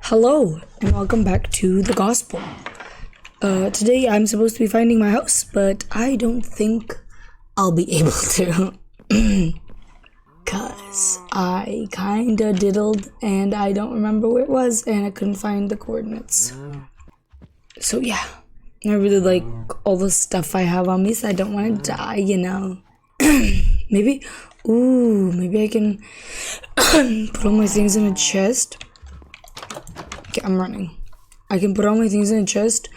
Hello, and welcome back to the gospel. Today I'm supposed to be finding my house, but I don't think I'll be able to. Cause I kinda diddled and I don't remember where it was and I couldn't find the coordinates. So yeah, I really like all the stuff I have on me, so I don't want to die, you know. maybe I can put all my things in a chest. Okay, I'm running. I can put all my things in a chest,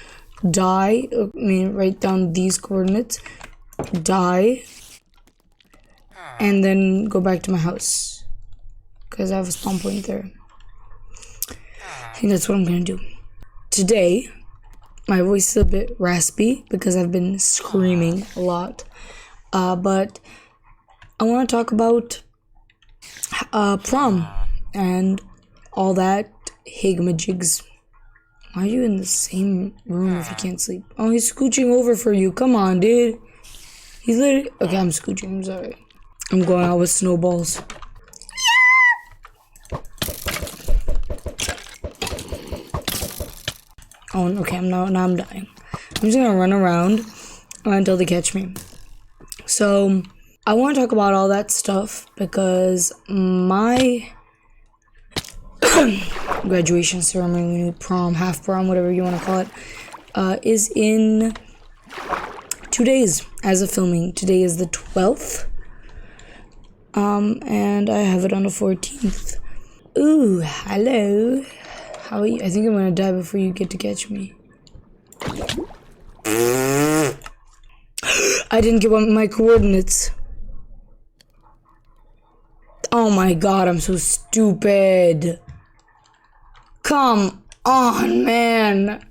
write down these coordinates, die, and then go back to my house. Because I have a spawn point there. I think that's what I'm gonna do. Today, my voice is a bit raspy because I've been screaming a lot. But I want to talk about prom and all that higmajigs. Why are you in the same room if you can't sleep? Oh, he's scooching over for you. Come on, dude. He's literally... Okay, I'm scooching. I'm sorry. I'm going out with snowballs. Oh, okay. Now I'm dying. I'm just gonna run around until they catch me. So, I want to talk about all that stuff because my graduation ceremony, prom, half prom, whatever you want to call it, is in 2 days as of filming. Today is the 12th, and I have it on the 14th. Ooh, hello. How are you? I think I'm gonna die before you get to catch me. I didn't give up my coordinates. Oh my god, I'm so stupid. Come on, man.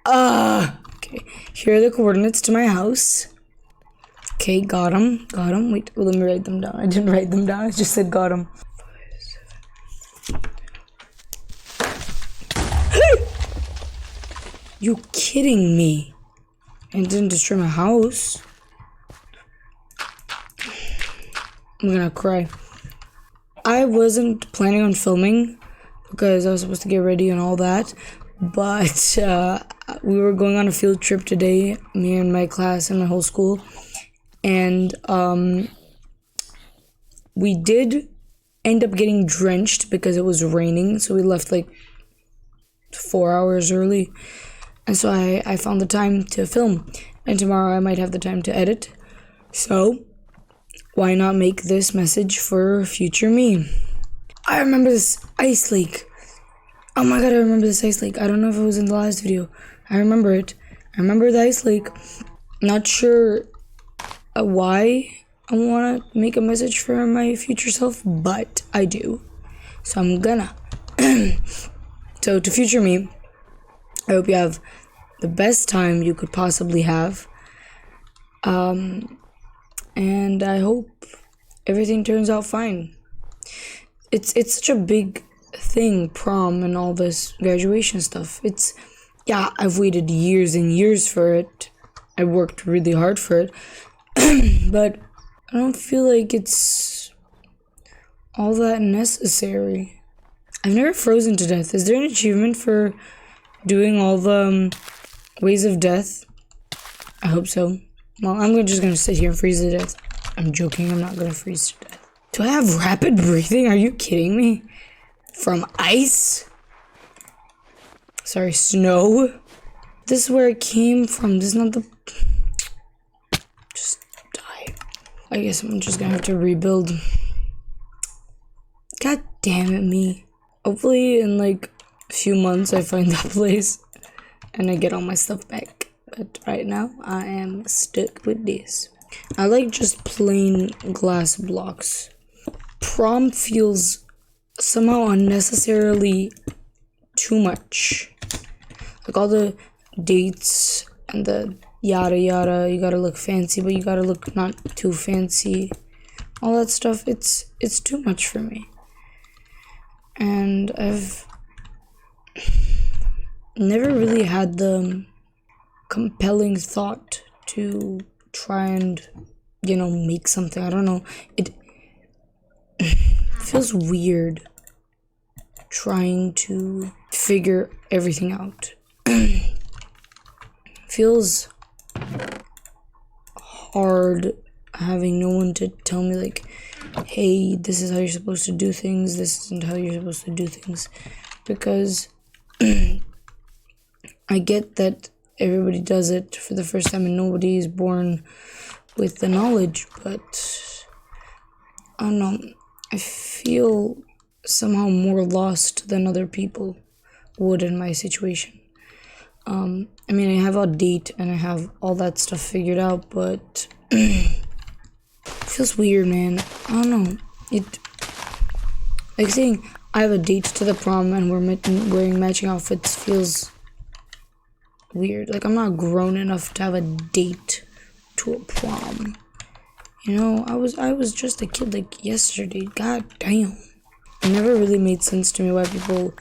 Okay, here are the coordinates to my house. Okay, got them. Wait, let me write them down. I didn't write them down. I just said got them. You kidding me? And didn't destroy my house. I'm gonna cry. I wasn't planning on filming because I was supposed to get ready and all that, but we were going on a field trip today, me and my class and my whole school, and we did end up getting drenched because it was raining, so we left like 4 hours early, and so I found the time to film, and tomorrow I might have the time to edit, so why not make this message for future me? I remember this ice lake. Oh my god, I remember this ice lake. I don't know if it was in the last video. I remember it. I remember the ice lake. Not sure why I want to make a message for my future self, but I do. So I'm gonna. So to future me, I hope you have the best time you could possibly have. And I hope everything turns out fine. It's such a big thing, prom and all this graduation stuff. I've waited years and years for it. I worked really hard for it. But I don't feel like it's all that necessary. I've never frozen to death. Is there an achievement for doing all the ways of death? I hope so. Well, I'm just gonna sit here and freeze to death. I'm joking, I'm not gonna freeze to death. Do I have rapid breathing? Are you kidding me? From ice? Sorry, snow? This is where it came from. This is not the... Just die. I guess I'm just gonna have to rebuild. God damn it, me. Hopefully in like a few months I find that place and I get all my stuff back. But right now, I am stuck with this. I like just plain glass blocks. Prom feels somehow unnecessarily too much. Like all the dates and the yada yada, you gotta look fancy, but you gotta look not too fancy. All that stuff, it's too much for me. And I've never really had the compelling thought to try and, make something. I don't know. It feels weird. trying to figure everything out. Feels hard having no one to tell me, like, hey, this is how you're supposed to do things, this isn't how you're supposed to do things. Because I get that everybody does it for the first time and nobody is born with the knowledge, but I don't know, I feel somehow more lost than other people would in my situation. I mean, I have a date and I have all that stuff figured out, but it feels weird, man. I don't know. Like saying I have a date to the prom and we're wearing matching outfits feels weird. Like, I'm not grown enough to have a date to a prom. You know, I was just a kid like yesterday. God damn. It never really made sense to me why people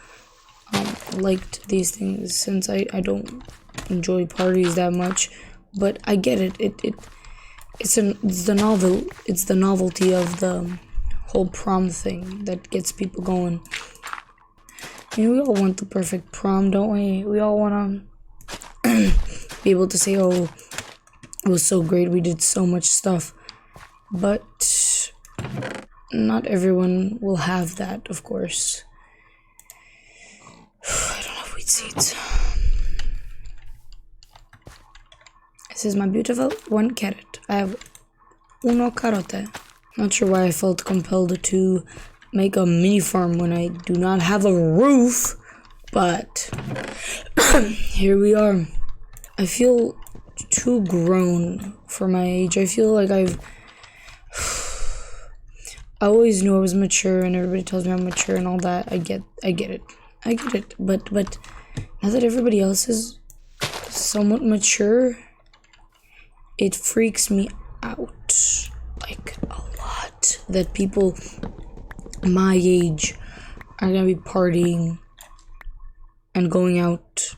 liked these things, since I don't enjoy parties that much. But I get it. It's the novelty of the whole prom thing that gets people going. I mean, we all want the perfect prom, don't we? We all want to be able to say, oh, it was so great, we did so much stuff. But not everyone will have that, of course. I don't have wheat seeds. This is my beautiful 1 carrot. I have uno carote. Not sure why I felt compelled to make a mini farm when I do not have a roof, but here we are. I feel too grown for my age. I feel like I always knew I was mature, and everybody tells me I'm mature and all that. I get it. But now that everybody else is somewhat mature, it freaks me out, like, a lot, that people my age are gonna be partying and going out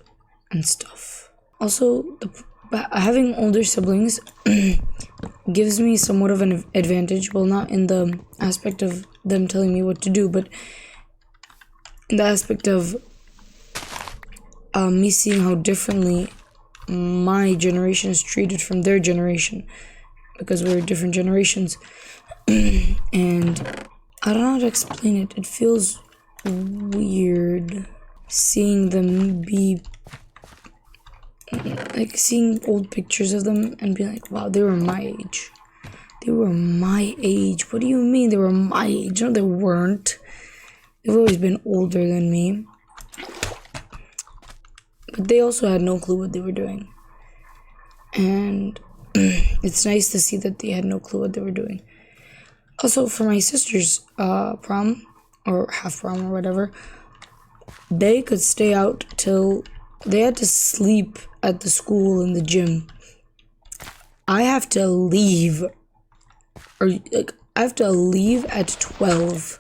and stuff. Also, having older siblings gives me somewhat of an advantage. Well, not in the aspect of them telling me what to do, but in the aspect of me seeing how differently my generation is treated from their generation, because we're different generations. And I don't know how to explain it. It feels weird seeing them be like, seeing old pictures of them and being like, wow, they were my age. They were my age. What do you mean they were my age? No, they weren't. They've always been older than me. But they also had no clue what they were doing. And it's nice to see that they had no clue what they were doing. Also, for my sister's prom, or half prom, or whatever, they could stay out till they had to sleep at the school in the gym. I have to leave, or like, I have to leave at 12.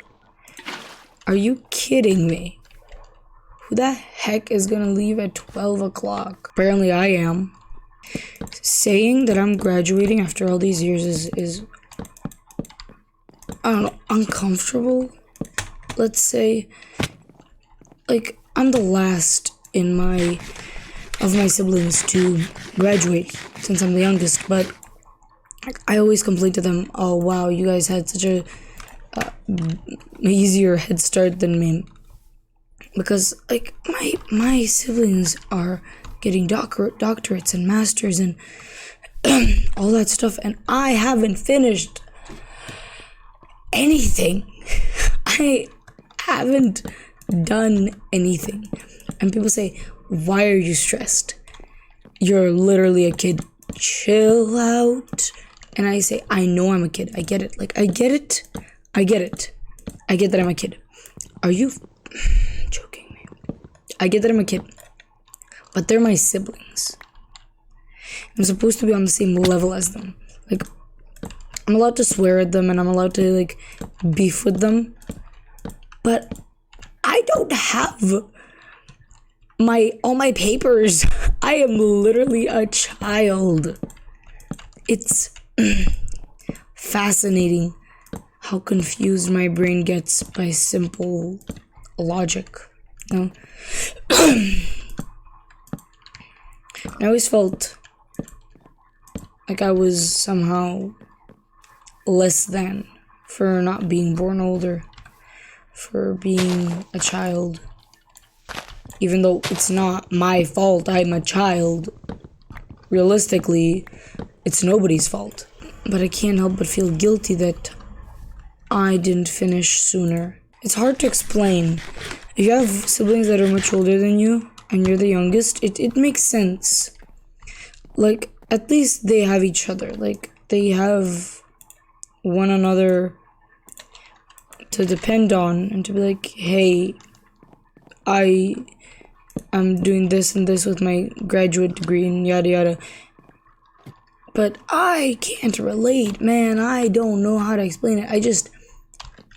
Are you kidding me? Who the heck is gonna leave at 12 o'clock? Apparently I am. Saying that I'm graduating after all these years is I don't know, uncomfortable, let's say. Like, I'm the last of my siblings to graduate, since I'm the youngest, but I always complain to them, oh wow, you guys had such a easier head start than me. Because, like, my siblings are getting doctorates and masters and all that stuff, and I haven't finished anything. I haven't done anything. And people say, why are you stressed? You're literally a kid. Chill out. And I say, I know I'm a kid. I get it. Like, I get it. I get that I'm a kid. Are you joking me? I get that I'm a kid. But they're my siblings. I'm supposed to be on the same level as them. Like, I'm allowed to swear at them and I'm allowed to, like, beef with them. But I don't have all my papers. I am literally a child. It's fascinating how confused my brain gets by simple logic. You know? I always felt like I was somehow less than for not being born older, for being a child. Even though it's not my fault, I'm a child. Realistically, it's nobody's fault. But I can't help but feel guilty that I didn't finish sooner. It's hard to explain. If you have siblings that are much older than you, and you're the youngest, it makes sense. Like, at least they have each other. Like, they have one another to depend on, and to be like, hey, I'm doing this and this with my graduate degree and yada yada. But I can't relate, man. I don't know how to explain it. I just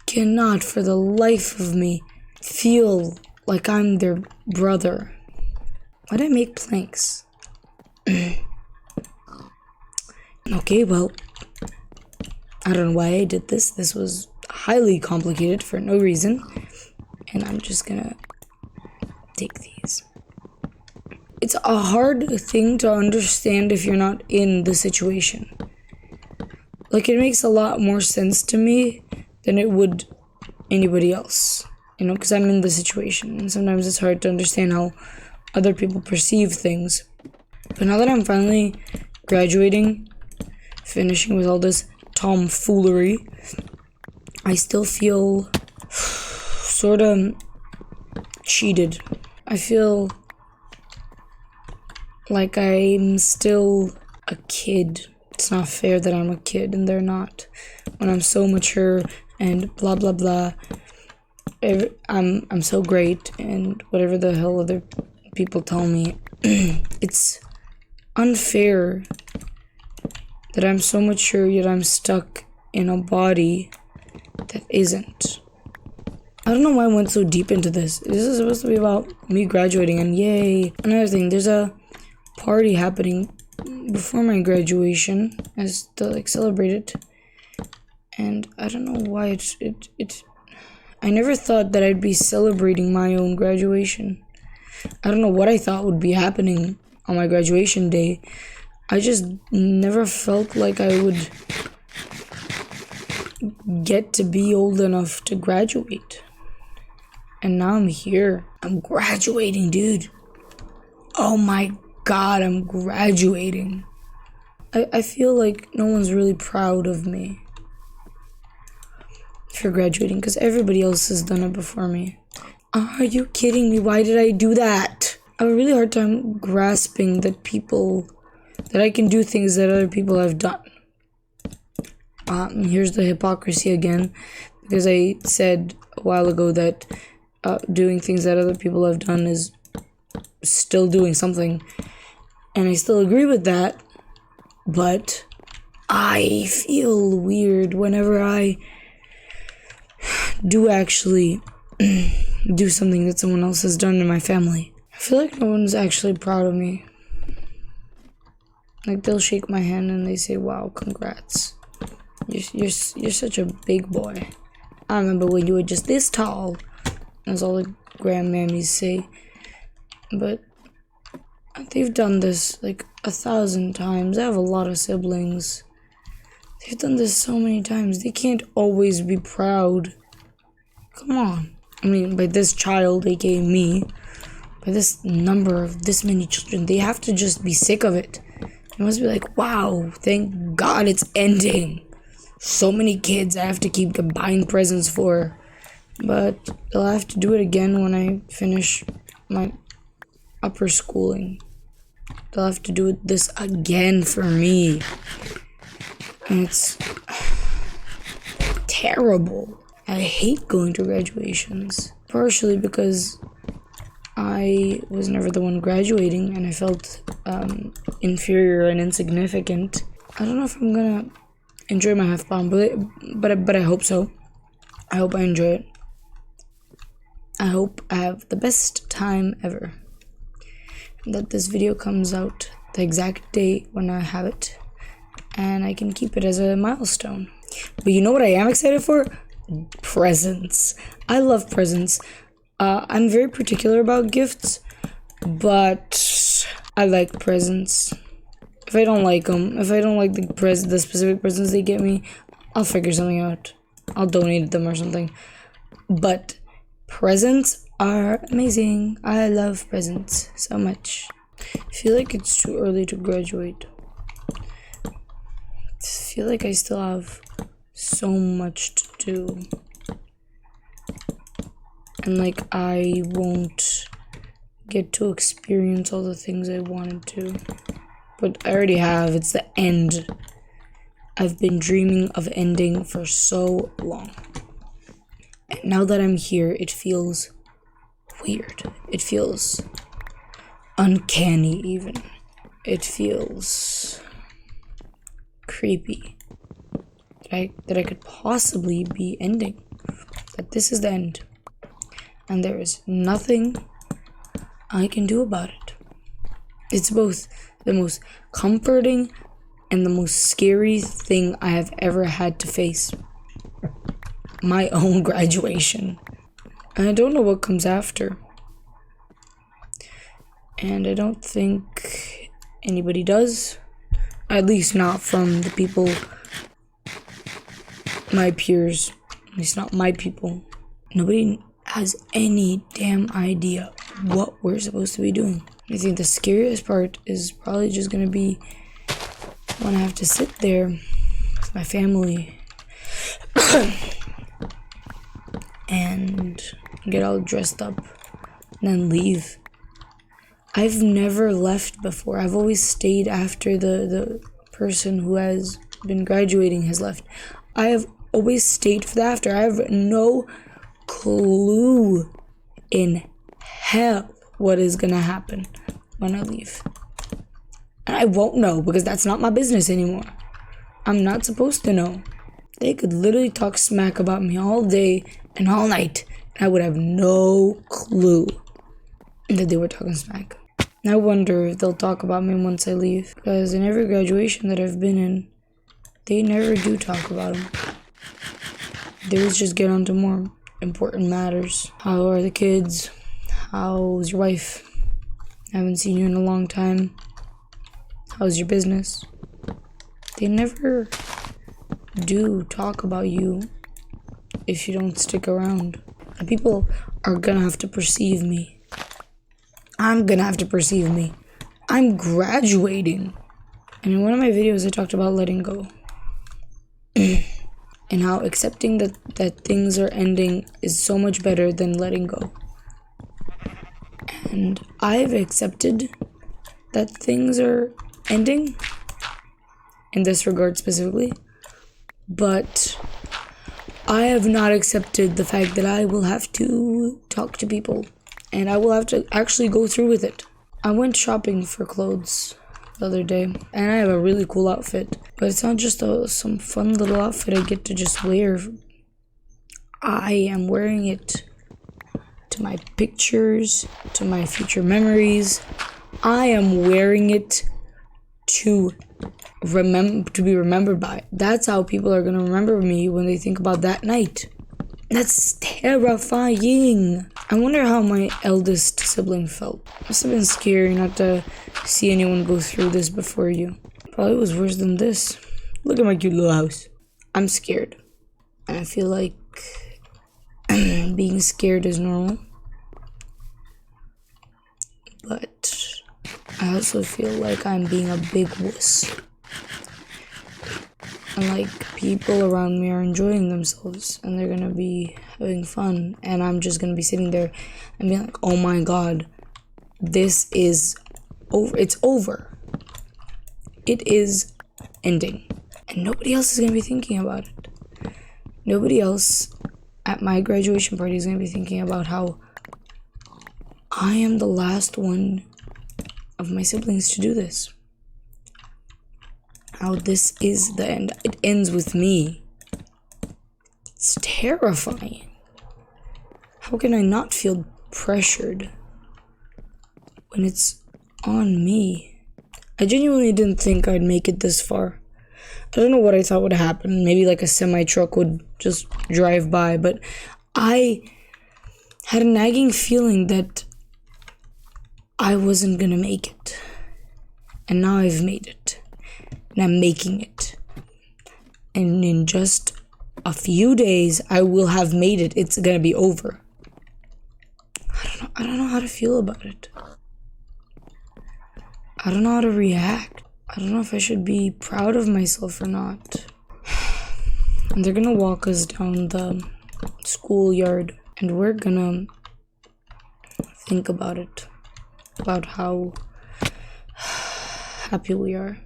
cannot for the life of me feel like I'm their brother. Why did I make planks? Okay, well, I don't know why I did this. This was highly complicated for no reason. And I'm just gonna take these. It's a hard thing to understand if you're not in the situation. Like, it makes a lot more sense to me than it would anybody else. You know, because I'm in the situation. And sometimes it's hard to understand how other people perceive things. But now that I'm finally graduating, finishing with all this tomfoolery, I still feel sort of cheated. I feel like I'm still a kid. It's not fair that I'm a kid and they're not. When I'm so mature and blah blah blah. I'm so great and whatever the hell other people tell me. It's unfair that I'm so mature yet I'm stuck in a body that isn't. I don't know why I went so deep into this. This is supposed to be about me graduating and yay. Another thing, there's a party happening before my graduation as to like celebrate it. And I don't know why I never thought that I'd be celebrating my own graduation. I don't know what I thought would be happening on my graduation day. I just never felt like I would get to be old enough to graduate. And now I'm here. I'm graduating, dude. Oh my god, I'm graduating. I feel like no one's really proud of me for graduating because everybody else has done it before me. Are you kidding me? Why did I do that? I have a really hard time grasping that I can do things that other people have done. Here's the hypocrisy again, because I said a while ago that doing things that other people have done is still doing something, and I still agree with that, but I feel weird whenever I do actually do something that someone else has done in my family. I feel like no one's actually proud of me. Like, they'll shake my hand and they say, wow, congrats. You're such a big boy. I remember when you were just this tall. That's all the grandmammies say. But they've done this like 1,000 times. I have a lot of siblings. They've done this so many times. They can't always be proud. Come on. I mean, by this child, aka me, by this number of this many children, they have to just be sick of it. They must be like, wow, thank God it's ending. So many kids I have to keep buying presents for. But they'll have to do it again when I finish my upper schooling. They'll have to do this again for me. And it's terrible. I hate going to graduations. Partially because I was never the one graduating and I felt inferior and insignificant. I don't know if I'm gonna enjoy my half prom, but I hope so. I hope I enjoy it. I hope I have the best time ever. That this video comes out the exact day when I have it, and I can keep it as a milestone. But you know what I am excited for? Presents. I love presents. I'm very particular about gifts, but I like presents. If I don't like them, if I don't like the specific presents they get me, I'll figure something out. I'll donate them or something. But presents are amazing. I love presents so much. I feel like it's too early to graduate. I feel like I still have so much to do. And like I won't get to experience all the things I wanted to. But I already have. It's the end. I've been dreaming of ending for so long. And now that I'm here, it feels weird. It feels uncanny even. It feels creepy that I could possibly be ending. That this is the end. And there is nothing I can do about it. It's both the most comforting and the most scary thing I have ever had to face. My own graduation. And I don't know what comes after. And I don't think anybody does. At least not from the people, my peers. At least not my people. Nobody has any damn idea what we're supposed to be doing. I think the scariest part is probably just gonna be when I have to sit there with my family and get all dressed up and then leave. I've never left before. I've always stayed after the person who has been graduating has left. I have always stayed for the after. I have no clue in hell what is gonna happen when I leave. And I won't know because that's not my business anymore. I'm not supposed to know. They could literally talk smack about me all day and all night, and I would have no clue that they were talking smack. And I wonder if they'll talk about me once I leave, because in every graduation that I've been in, they never do talk about them. They always just get on to more important matters. How are the kids? How's your wife? I haven't seen you in a long time. How's your business? They never do talk about you if you don't stick around. And people are gonna have to perceive me. I'm gonna have to perceive me. I'm graduating. And in one of my videos, I talked about letting go. And how accepting that things are ending is so much better than letting go. And I've accepted that things are ending, in this regard specifically, but I have not accepted the fact that I will have to talk to people, and I will have to actually go through with it. I went shopping for clothes the other day, and I have a really cool outfit, but it's not just some fun little outfit I get to just wear. I am wearing it to my pictures, to my future memories. I am wearing it to be remembered by. That's how people are gonna remember me when they think about that night. That's terrifying. I wonder how my eldest sibling felt. Must have been scary not to see anyone go through this before you. Probably was worse than this. Look at my cute little house. I'm scared. And I feel like being scared is normal. But I also feel like I'm being a big wuss. And like people around me are enjoying themselves and they're gonna be having fun, and I'm just gonna be sitting there and being like, oh my god, this is over. It's over. It is ending. And nobody else is gonna be thinking about it. Nobody else at my graduation party is gonna be thinking about how I am the last one of my siblings to do this. How this is the end. It ends with me. It's terrifying. How can I not feel pressured when it's on me? I genuinely didn't think I'd make it this far. I don't know what I thought would happen. Maybe like a semi-truck would just drive by, but I had a nagging feeling that I wasn't gonna make it. And now I've made it. And I'm making it. And in just a few days, I will have made it. It's gonna be over. I don't know how to feel about it. I don't know how to react. I don't know if I should be proud of myself or not. And they're gonna walk us down the schoolyard, and we're gonna think about it. About how happy we are.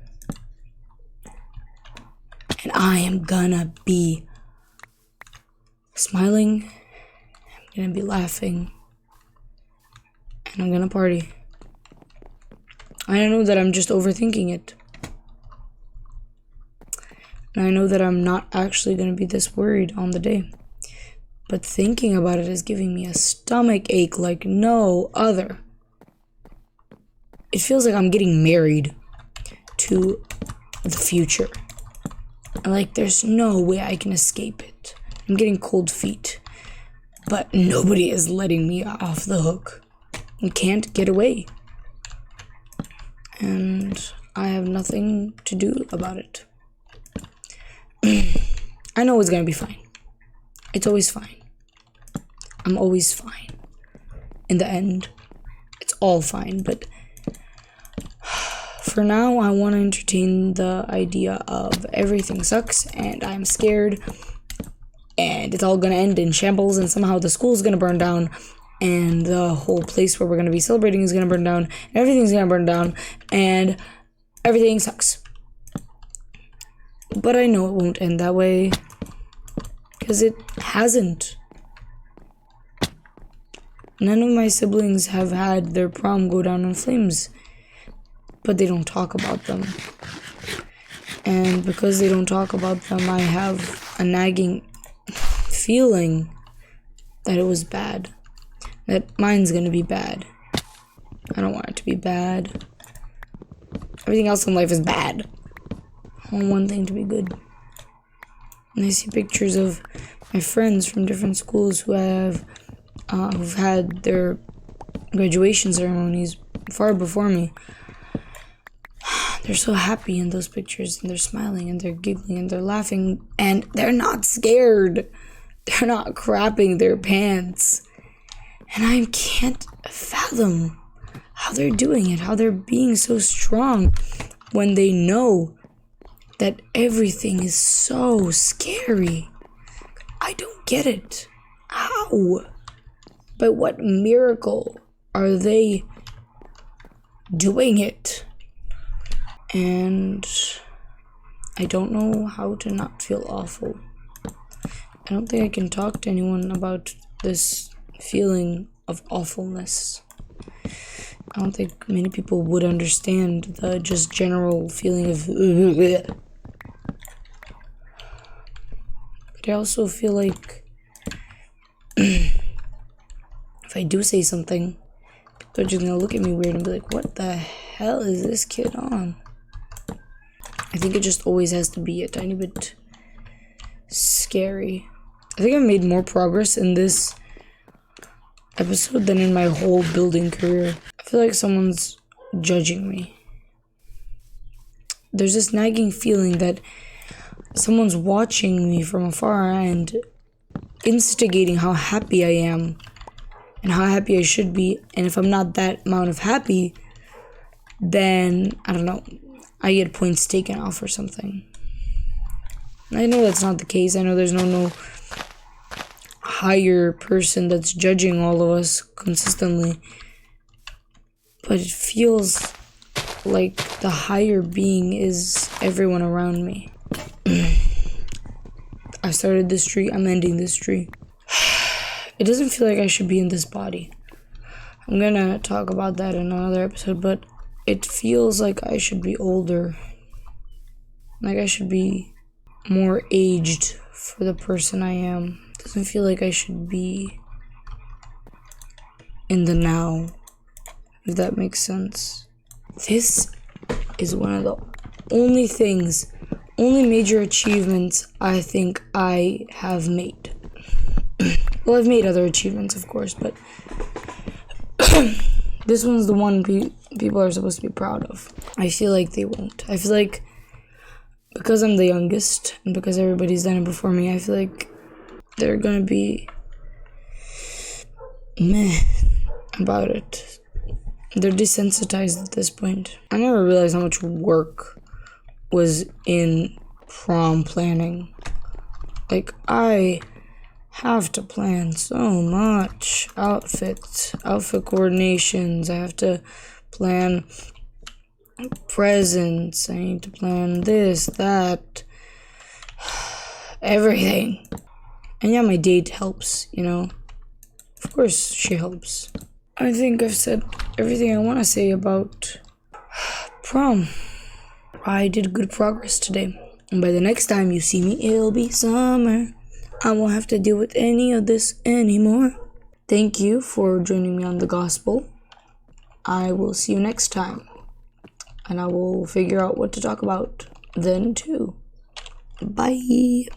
And I am gonna be smiling, I'm gonna be laughing, and I'm gonna party. I know that I'm just overthinking it. And I know that I'm not actually gonna be this worried on the day. But thinking about it is giving me a stomach ache like no other. It feels like I'm getting married to the future. Like there's no way I can escape it. I'm getting cold feet. But nobody is letting me off the hook. I can't get away. And I have nothing to do about it. I know it's gonna be fine. It's always fine. I'm always fine. In the end, it's all fine, but for now, I want to entertain the idea of everything sucks and I'm scared and it's all gonna end in shambles and somehow the school's gonna burn down and the whole place where we're gonna be celebrating is gonna burn down and everything's gonna burn down and everything sucks. But I know it won't end that way because it hasn't. None of my siblings have had their prom go down in flames, but they don't talk about them. And because they don't talk about them, I have a nagging feeling that it was bad. That mine's gonna be bad. I don't want it to be bad. Everything else in life is bad. I want one thing to be good. And I see pictures of my friends from different schools who've had their graduation ceremonies far before me. They're so happy in those pictures, and they're smiling, and they're giggling, and they're laughing, and they're not scared. They're not crapping their pants. And I can't fathom how they're doing it, how they're being so strong when they know that everything is so scary. I don't get it. How? By what miracle are they doing it? And I don't know how to not feel awful. I don't think I can talk to anyone about this feeling of awfulness. I don't think many people would understand the just general feeling of but I also feel like if I do say something, people are just gonna look at me weird and be like, what the hell is this kid on? I think it just always has to be a tiny bit scary. I think I've made more progress in this episode than in my whole building career. I feel like someone's judging me. There's this nagging feeling that someone's watching me from afar and instigating how happy I am and how happy I should be. And if I'm not that amount of happy, then, I don't know, I get points taken off or something. I know that's not the case. I know there's no higher person that's judging all of us consistently. But it feels like the higher being is everyone around me. I started this tree, I'm ending this tree. It doesn't feel like I should be in this body. I'm gonna talk about that in another episode, but it feels like I should be older. Like I should be more aged for the person I am. It doesn't feel like I should be in the now, if that makes sense. This is one of the only major achievements I think I have made. Well, I've made other achievements, of course, but this one's the one people are supposed to be proud of. I feel like they won't. I feel like because I'm the youngest and because everybody's done it before me, I feel like they're gonna be meh about it. They're desensitized at this point. I never realized how much work was in prom planning. Like, I have to plan so much. Outfit coordinations. I have to plan presents. I need to plan this, that, everything. And yeah, my date helps, you know. Of course, she helps. I think I've said everything I want to say about prom. I did good progress today. And by the next time you see me, it'll be summer. I won't have to deal with any of this anymore. Thank you for joining me on the gospel. I will see you next time. And I will figure out what to talk about then too. Bye.